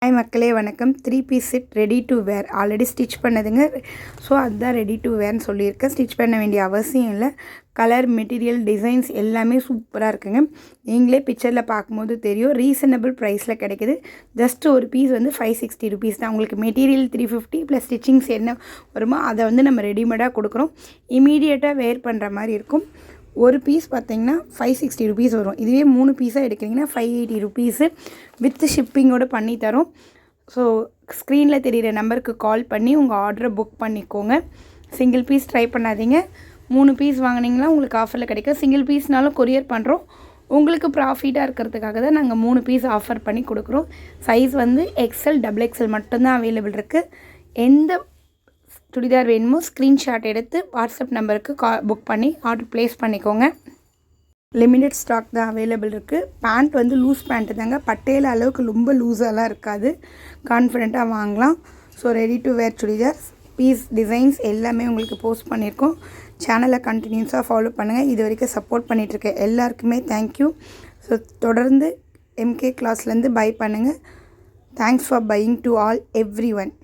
Hi மக்களே வணக்கம். 3 piece set ready to wear already stitch பண்ணதுங்க. ஸோ அதுதான் ரெடி டு வேர்னு சொல்லியிருக்கேன். ஸ்டிச் பண்ண வேண்டிய அவசியம் இல்லை. கலர், மெட்டீரியல், டிசைன்ஸ் எல்லாமே சூப்பராக இருக்குங்க. நீங்களே பிக்சரில் பார்க்கும்போது தெரியும். ரீசனபிள் ப்ரைஸில் கிடைக்கிது. ஜஸ்ட் ஒரு பீஸ் வந்து 560 ருபீஸ் தான். உங்களுக்கு மெட்டீரியல் 350 ப்ளஸ் ஸ்டிச்சிங்ஸ் என்ன வருமோ அதை வந்து நம்ம ரெடிமேடாக கொடுக்குறோம். இமீடியட்டாக வேர் பண்ணுற மாதிரி இருக்கும். ஒரு பீஸ் பார்த்திங்கன்னா 560 ருபீஸ் வரும். இதுவே 3 பீஸாக எடுக்கிறீங்கன்னா 580 ருபீஸு வித் ஷிப்பிங்கோடு பண்ணி தரோம். ஸோ ஸ்க்ரீனில் தெரிகிற நம்பருக்கு கால் பண்ணி உங்கள் ஆர்டரை புக் பண்ணிக்கோங்க. சிங்கிள் பீஸ் ட்ரை பண்ணாதீங்க. 3 பீஸ் வாங்கினீங்கன்னா உங்களுக்கு ஆஃபரில் கிடைக்கும். சிங்கிள் பீஸ்னாலும் கொரியர் பண்ணுறோம். உங்களுக்கு ப்ராஃபிட்டாக இருக்கிறதுக்காக தான் நாங்கள் 3 பீஸ் ஆஃபர் பண்ணி கொடுக்குறோம். சைஸ் வந்து XL, XXL மட்டும்தான் அவைலபிள் இருக்குது. எந்த சுடிதார் வேணுமோ ஸ்க்ரீன்ஷாட் எடுத்து வாட்ஸ்அப் நம்பருக்கு புக் பண்ணி ஆர்டர் ப்ளேஸ் பண்ணிக்கோங்க. லிமிடெட் ஸ்டாக் தான் அவைலபிள் இருக்குது. பேண்ட் வந்து லூஸ் பேண்ட்டு தாங்க. பட்டையில் அளவுக்கு ரொம்ப லூஸாலாம் இருக்காது. கான்ஃபிடெண்ட்டாக வாங்கலாம். So ready to wear churidar piece designs எல்லாமே உங்களுக்கு போஸ்ட் பண்ணியிருக்கோம். சேனலை கண்டினியூஸாக ஃபாலோ பண்ணுங்கள். இது வரைக்கும் சப்போர்ட் பண்ணிகிட்ருக்க எல்லாருக்குமே தேங்க்யூ. ஸோ தொடர்ந்து MK கிளாஸ்லேருந்து பை பண்ணுங்கள். Thanks for buying to all every one.